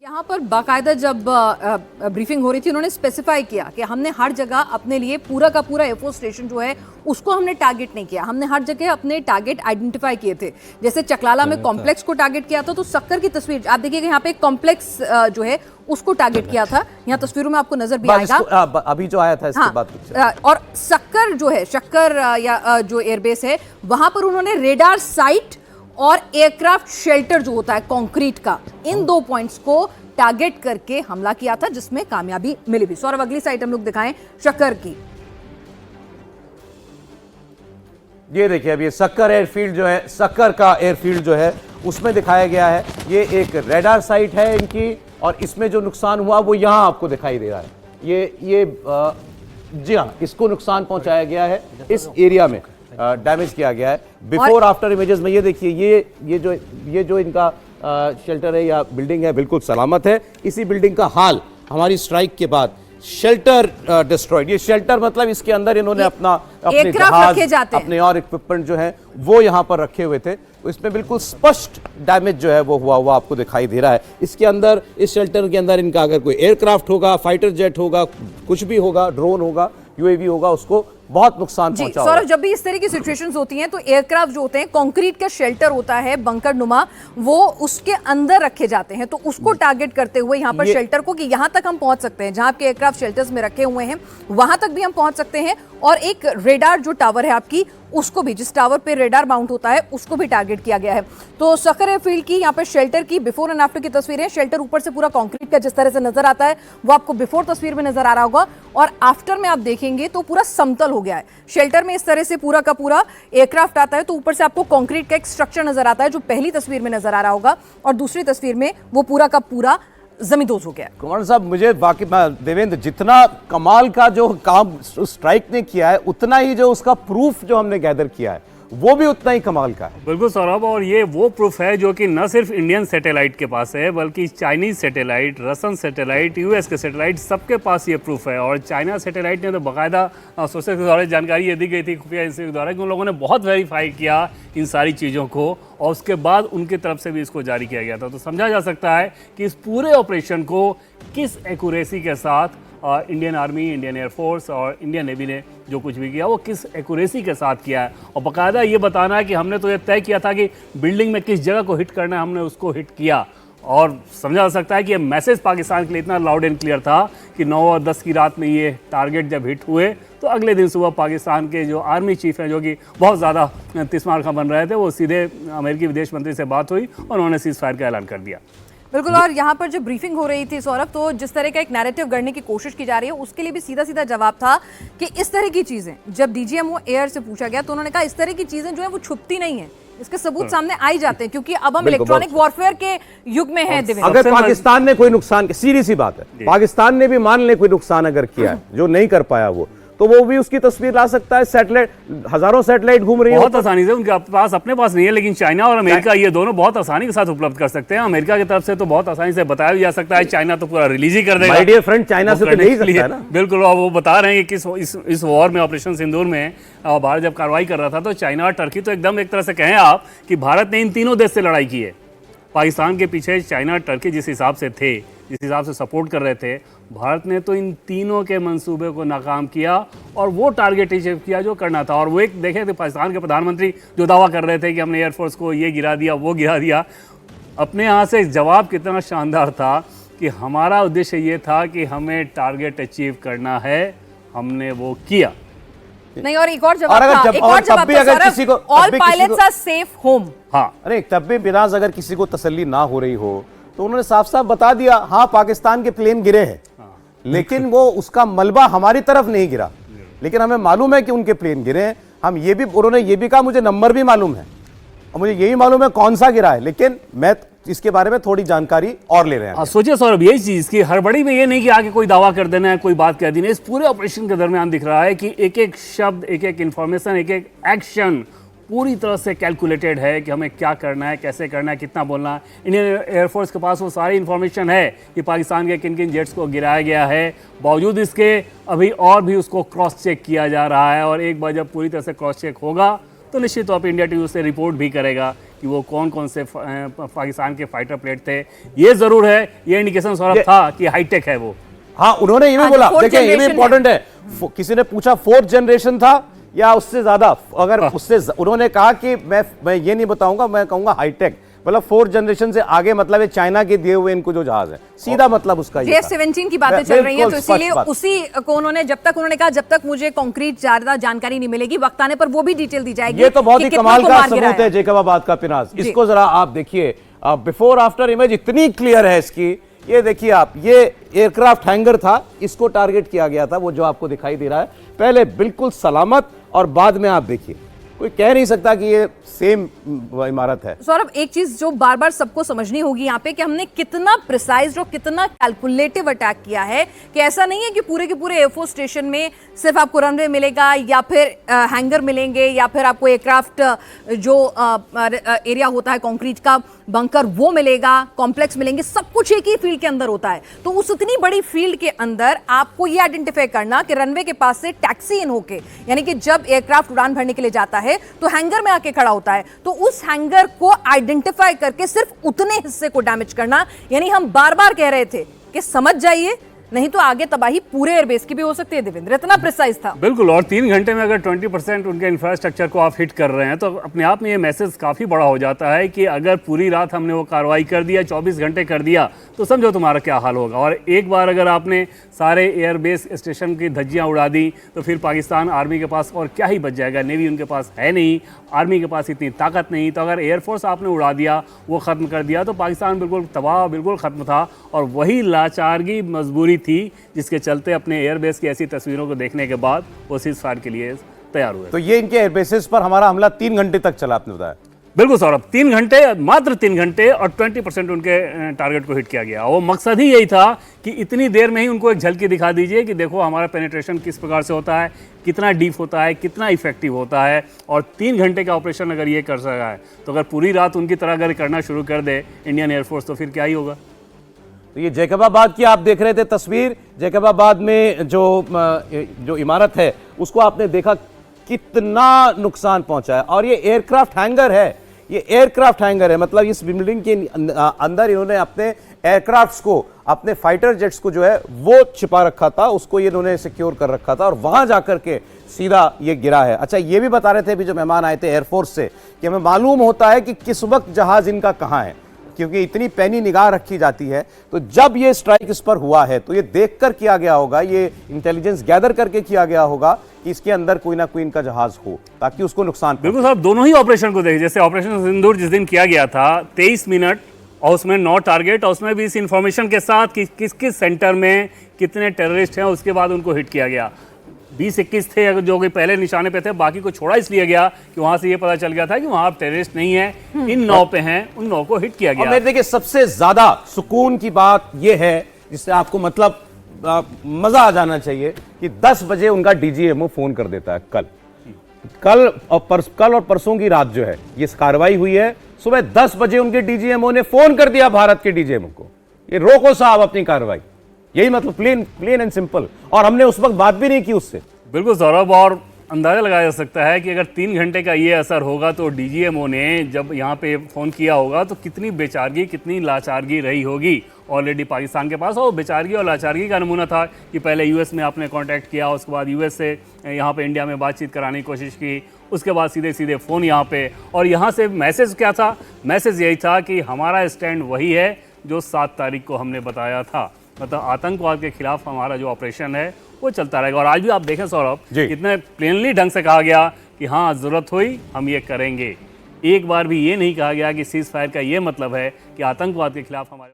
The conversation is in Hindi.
यहाँ पर बाकायदा जब ब्रीफिंग हो रही थी उन्होंने स्पेसिफाई किया कि हमने हर जगह अपने लिए पूरा का पूरा एयरफोर्स स्टेशन जो है उसको हमने टारगेट नहीं किया, हमने हर जगह अपने टारगेट आइडेंटिफाई किए थे। जैसे चकलाला में कॉम्प्लेक्स को टारगेट किया था, तो सक्कर की तस्वीर आप देखिएगा, यहाँ पे एक कॉम्प्लेक्स जो है उसको टारगेट किया था। यहाँ तस्वीरों में आपको नजर भी आएगा अभी जो आया था इसके बाद। और सक्कर जो है, शक्कर या जो एयरबेस है, वहां पर उन्होंने रेडार साइट और एयरक्राफ्ट शेल्टर जो होता है कंक्रीट का, इन दो पॉइंट्स को टारगेट करके हमला किया था, जिसमें कामयाबी मिली भी। सौरभ अगली साइड हम लोग दिखाएं शक्कर की। ये देखिए, अब ये सक्कर एयरफील्ड जो है, सक्कर का एयरफील्ड जो है उसमें दिखाया गया है। ये एक रेडार साइट है इनकी, और इसमें जो नुकसान हुआ वो यहां आपको दिखाई दे रहा है। ये जी हाँ, इसको नुकसान पहुंचाया गया है, इस एरिया में डैमेज किया गया है। बिफोर आफ्टर इमेजेस में ये देखिए, ये जो इनका शेल्टर है या बिल्डिंग है बिल्कुल सलामत है। इसी बिल्डिंग का हाल हमारी स्ट्राइक के बाद शेल्टर डिस्ट्रॉयड। ये शेल्टर मतलब इसके अंदर इन्होंने अपने जहाज, अपने और इक्विपमेंट जो है वो यहां पर रखे हुए थे। तो इसमें बिल्कुल स्पष्ट डैमेज जो है वो हुआ आपको दिखाई दे रहा है। इसके अंदर, इस शेल्टर के अंदर इनका अगर कोई एयरक्राफ्ट होगा, फाइटर जेट होगा, कुछ भी होगा, ड्रोन होगा, यूएवी होगा, उसको बहुत नुकसान पहुंचा। सौरभ, जब भी इस तरह की सिचुएशंस होती हैं तो एयरक्राफ्ट जो होते हैं, कंक्रीट का शेल्टर होता है बंकर नुमा, वो उसके अंदर रखे जाते हैं। तो उसको टारगेट करते हुए यहाँ पर शेल्टर को, कि यहाँ तक हम पहुंच सकते हैं, जहां आपके एयरक्राफ्ट शेल्टर्स में रखे हुए हैं वहां तक भी हम पहुंच सकते हैं। और एक रेडार जो टावर है आपकी, उसको भी, जिस टावर पे रेडार माउंट होता है, उसको भी टारगेट किया गया है। तो सक्कर एयरफील्ड की यहाँ पर शेल्टर की बिफोर एंड आफ्टर की तस्वीरें। शेल्टर ऊपर से पूरा कंक्रीट का जिस तरह से नजर आता है वो आपको बिफोर तस्वीर में नजर आ रहा होगा, और आफ्टर में आप देखेंगे तो पूरा समतल हो गया है। शेल्टर में इस तरह से पूरा का पूरा एयरक्राफ्ट आता है, तो ऊपर से आपको कंक्रीट का एक स्ट्रक्चर नजर आता है जो पहली तस्वीर में नजर आ रहा होगा, और दूसरी तस्वीर में वो पूरा का पूरा जमींदोज हो गया। कुमार साहब, मुझे बाकी देवेंद्र, जितना कमाल का जो काम स्ट्राइक ने किया है, उतना ही जो उसका प्रूफ जो हमने गैदर किया है वो भी उतना ही कमाल का है। बिल्कुल सौरभ, और ये वो प्रूफ है जो कि न सिर्फ इंडियन सैटेलाइट के पास है, बल्कि चाइनीज सैटेलाइट, रसन सैटेलाइट, यूएस के सैटेलाइट, सबके पास ये प्रूफ है। और चाइना सैटेलाइट ने तो बाकायदा सोर्सेज के द्वारा जानकारी ये दी गई थी, खुफिया एजेंसी के द्वारा, कि उन लोगों ने बहुत वेरीफाई किया इन सारी चीज़ों को, और उसके बाद उनकी तरफ से भी इसको जारी किया गया था। तो समझा जा सकता है कि इस पूरे ऑपरेशन को किस एक्यूरेसी के साथ इंडियन आर्मी, इंडियन एयरफोर्स और इंडियन नेवी ने जो कुछ भी किया वो किस एक्यूरेसी के साथ किया है। और बाकायदा ये बताना है कि हमने तो ये तय किया था कि बिल्डिंग में किस जगह को हिट करना है, हमने उसको हिट किया। और समझा जा सकता है कि ये मैसेज पाकिस्तान के लिए इतना लाउड एंड क्लियर था कि 9 और 10 की रात में ये टारगेट जब हिट हुए, तो अगले दिन सुबह पाकिस्तान के जो आर्मी चीफ हैं, जो कि बहुत ज़्यादा तिस्मार खां बन रहे थे, वो सीधे अमेरिकी विदेश मंत्री से बात हुई और उन्होंने सीज फायर का ऐलान कर दिया। बिल्कुल। और यहाँ पर जब ब्रीफिंग हो रही थी सौरभ, तो जिस तरह का एक नैरेटिव गढ़ने की कोशिश की जा रही है, उसके लिए भी सीधा सीधा जवाब था कि इस तरह की चीजें, जब डीजीएमओ एयर से पूछा गया तो उन्होंने कहा इस तरह की चीजें जो है वो छुपती नहीं है, इसके सबूत सामने आ ही जाते हैं, क्योंकि अब हम इलेक्ट्रॉनिक वॉरफेयर के युग में हैं। अगर पाकिस्तान ने कोई नुकसान, सीधी सी बात है, पाकिस्तान ने भी मान ले कोई नुकसान अगर किया है जो नहीं कर पाया, वो तो वो भी उसकी तस्वीर ला सकता है। सैटेलाइट, हजारों सैटेलाइट घूम रही है बहुत आसानी से, उनके पास, अपने पास नहीं है, लेकिन चाइना और अमेरिका ये दोनों बहुत आसानी के साथ उपलब्ध कर सकते हैं। अमेरिका की तरफ से तो बहुत आसानी से बताया भी जा सकता है, चाइना तो पूरा रिलीज ही कर देगा। माय डियर फ्रेंड, चाइना से तो नहीं सकता है ना। बिल्कुल, और वो बता रहे हैं कि इस वॉर में, ऑपरेशन सिंदूर में भारत जब कार्रवाई कर रहा था, तो चाइना और टर्की तो एकदम एक तरह से कहें आप कि भारत ने इन तीनों देश से लड़ाई की है। पाकिस्तान के पीछे चाइना और टर्की जिस हिसाब से थे, जिस हिसाब से सपोर्ट कर रहे थे, भारत ने तो इन तीनों के मंसूबे को नाकाम किया और वो टारगेट अचीव किया जो करना था। और वो एक देखे थे पाकिस्तान के प्रधानमंत्री जो दावा कर रहे थे कि हमने एयरफोर्स को ये गिरा दिया, वो गिरा दिया, अपने यहाँ से जवाब कितना शानदार था कि हमारा उद्देश्य ये था कि हमें टारगेट अचीव करना है, हमने वो किया। नहीं, और एक और जवाब था, एक और जवाब था sir, all pilots are safe home. हाँ, अरे तब भी बिना अगर किसी को तसल्ली ना हो रही हो तो उन्होंने साफ साफ बता दिया, हाँ पाकिस्तान के प्लेन गिरे हैं, लेकिन वो उसका मलबा हमारी तरफ नहीं गिरा, लेकिन हमें मालूम है कि उनके प्लेन गिरे हैं। हम ये भी, उन्होंने ये भी कहा मुझे नंबर भी मालूम है और मुझे यही मालूम है कौन सा गिरा है, लेकिन मैं इसके बारे में थोड़ी जानकारी और ले रहे हैं। सोचिए सौरभ, यही चीज की हड़बड़ी में ये नहीं कि आगे कोई दावा कर देना है, कोई बात कह देनी है। इस पूरे ऑपरेशन के दरमियान दिख रहा है कि एक एक शब्द, एक एक इंफॉर्मेशन, एक एक एक्शन पूरी तरह से कैलकुलेटेड है कि हमें क्या करना है, कैसे करना है, कितना बोलना है। इंडियन एयरफोर्स के पास वो सारी इन्फॉर्मेशन है कि पाकिस्तान के किन किन जेट्स को गिराया गया है। बावजूद इसके अभी और भी उसको क्रॉस चेक किया जा रहा है, और एक बार जब पूरी तरह से क्रॉस चेक होगा तो निश्चित तौर पर इंडिया टीवी उससे रिपोर्ट भी करेगा कि वो कौन कौन से पाकिस्तान के फाइटर प्लेट थे। ये जरूर है, ये इंडिकेशन सौरभ था कि हाईटेक है वो। हाँ, उन्होंने ये भी बोला, fourth देखिए ये भी generation इंपॉर्टेंट है। किसी ने पूछा 4th जनरेशन था या उससे ज्यादा, अगर उससे उन्होंने कहा कि मैं ये नहीं बताऊंगा, मैं कहूंगा हाईटेक, मतलब 4th जनरेशन से आगे, मतलब ये चाइना के दिए हुए इनको जो जहाज है, सीधा मतलब उसका ये था। F-17 की बातें चल रही हैं, तो बिल्कुल इसीलिए स्पष्ट बात। उसी को उन्होंने कहा जब तक मुझे कॉन्क्रीट ज्यादा जानकारी नहीं मिलेगी, वक्त आने पर वो भी डिटेल दी जाएगी। ये तो बहुत ही कि कितना कमाल को का मार सबूत गिराया। है जैकबाबाद का पिनाज। इसको जरा आप देखिए, बिफोर आफ्टर इमेज इतनी क्लियर है इसकी। ये देखिए आप, ये एयरक्राफ्ट हैंगर था, इसको टारगेट किया गया था, वो जो आपको दिखाई दे रहा है, पहले बिल्कुल सलामत और बाद में आप देखिए, कोई कह नहीं सकता कि ये सेम इमारत है। सौरभ, एक चीज जो बार बार सबको समझनी होगी यहाँ पे कि हमने कितना प्रिसाइज और कितना कैलकुलेटिव अटैक किया है, कि ऐसा नहीं है कि पूरे के पूरे एयरफोर्स स्टेशन में सिर्फ आपको रनवे मिलेगा या फिर हैंगर मिलेंगे या फिर आपको एयरक्राफ्ट जो एरिया होता है कंक्रीट का बंकर वो मिलेगा, कॉम्प्लेक्स मिलेंगे, सब कुछ एक ही फील्ड के अंदर होता है। तो उस उतनी बड़ी फील्ड के अंदर आपको ये आइडेंटिफाई करना कि रनवे के पास से टैक्सी इन होके, यानी कि जब एयरक्राफ्ट उड़ान भरने के लिए जाता है तो हैंगर में आके खड़ा होता है, तो उस हैंगर को आइडेंटिफाई करके सिर्फ उतने हिस्से को डैमेज करना, यानी हम बार बार कह रहे थे कि समझ जाइए, नहीं तो आगे तबाही पूरे एयरबेस की भी हो सकती है। देवेंद्र, इतना प्रिसाइज था। बिल्कुल, और 3 घंटे में अगर 20% उनके इंफ्रास्ट्रक्चर को आप हिट कर रहे हैं तो अपने आप में ये मैसेज काफ़ी बड़ा हो जाता है कि अगर पूरी रात हमने वो कार्रवाई कर दिया, 24 घंटे कर दिया, तो समझो तुम्हारा क्या हाल होगा। और एक बार अगर आपने सारे एयरबेस स्टेशन की धज्जियाँ उड़ा दी तो फिर पाकिस्तान आर्मी के पास और क्या ही बच जाएगा। नेवी उनके पास है नहीं, आर्मी के पास इतनी ताकत नहीं, तो अगर एयरफोर्स आपने उड़ा दिया, वो ख़त्म कर दिया, तो पाकिस्तान बिल्कुल तबाह, बिल्कुल ख़त्म था। और वही लाचारगी, मजबूरी थी जिसके चलते अपने एयरबेस की ऐसी तस्वीरों को देखने के बाद वो सीज फायर के लिए तैयार हुए। तो ये इनके एयरबेसेस पर हमारा हमला 3 घंटे तक चला, आपने बताया। बिल्कुल सौरभ, 3 घंटे, मात्र 3 घंटे, और 20% उनके टारगेट को हिट किया गया। वो मकसद ही यही था कि इतनी देर में ही उनको एक झलकी दिखा दीजिए कि देखो हमारा पेनिट्रेशन किस प्रकार से होता है, कितना डीप होता है, कितना इफेक्टिव होता है। और 3 घंटे का ऑपरेशन अगर ये कर सका है, तो अगर पूरी रात उनकी तरह अगर करना शुरू कर दे इंडियन एयरफोर्स, तो फिर क्या ही होगा। तो ये जैकबाबाद की आप देख रहे थे तस्वीर। जैकबाबाद में जो इमारत है उसको आपने देखा कितना नुकसान पहुंचा है। और ये एयरक्राफ्ट हैंगर है, ये एयरक्राफ्ट हैंगर है, मतलब इस बिल्डिंग के अंदर इन्होंने अपने एयरक्राफ्ट्स को, अपने फाइटर जेट्स को जो है वो छिपा रखा था, उसको ये इन्होंने सिक्योर कर रखा था और वहां जाकर के सीधा ये गिरा है। अच्छा, ये भी बता रहे थे अभी जो मेहमान आए थे एयरफोर्स से कि हमें मालूम होता है कि किस वक्त जहाज इनका कहां है, क्योंकि इतनी पैनी निगाह रखी जाती है। तो जब ये स्ट्राइक इस पर हुआ है तो ये देखकर किया गया होगा, ये इंटेलिजेंस गैदर करके किया गया होगा कि इसके अंदर कोई ना कोई इनका जहाज हो ताकि उसको नुकसान। बिल्कुल साहब, दोनों ही ऑपरेशन को देखिए। जैसे ऑपरेशन सिंदूर जिस दिन किया गया था 23 मिनट, और उसमें 9 टारगेट, और उसमें भी इस इंफॉर्मेशन के साथ कि किस किस सेंटर में कितने टेररिस्ट हैं, उसके बाद उनको हिट किया गया। 20-21 थे जो कि पहले निशाने पे थे, बाकी को छोड़ा इसलिए गया कि वहां से ये पता चल गया था कि वहां टेररिस्ट नहीं है, इन 9 पे हैं, उन 9 को हिट किया गया। और मेरे देखिए सबसे ज्यादा सुकून की बात यह है, जिससे आपको मतलब मजा आ जाना चाहिए, कि 10 बजे उनका डीजीएमओ फोन कर देता है। कल और परसों की रात जो है ये कार्रवाई हुई है, सुबह 10 बजे उनके डीजीएमओ ने फोन कर दिया भारत के डीजीएमओ को, ये रोको साहब अपनी कार्रवाई। यही मतलब प्लेन एंड सिंपल। और हमने उस वक्त बात भी नहीं की उससे। बिल्कुल सौरभ, और अंदाजा लगाया जा सकता है कि अगर 3 घंटे का ये असर होगा तो डीजीएमओ ने जब यहाँ पे फ़ोन किया होगा तो कितनी बेचारगी, कितनी लाचारगी रही होगी ऑलरेडी पाकिस्तान के पास। और बेचारगी और लाचारगी का नमूना था कि पहले यूएस में आपने कांटेक्ट किया, उसके बाद यूएस से यहाँ पे इंडिया में बातचीत कराने की कोशिश की, उसके बाद सीधे सीधे फ़ोन यहाँ पे। और यहाँ से मैसेज क्या था? मैसेज यही था कि हमारा स्टैंड वही है जो 7 तारीख को हमने बताया था, मतलब आतंकवाद के खिलाफ हमारा जो ऑपरेशन है वो चलता रहेगा। और आज भी आप देखें सौरभ, कितने प्लेनली ढंग से कहा गया कि हाँ ज़रूरत हुई हम ये करेंगे। एक बार भी ये नहीं कहा गया कि सीज़ फायर का ये मतलब है कि आतंकवाद के खिलाफ हमारे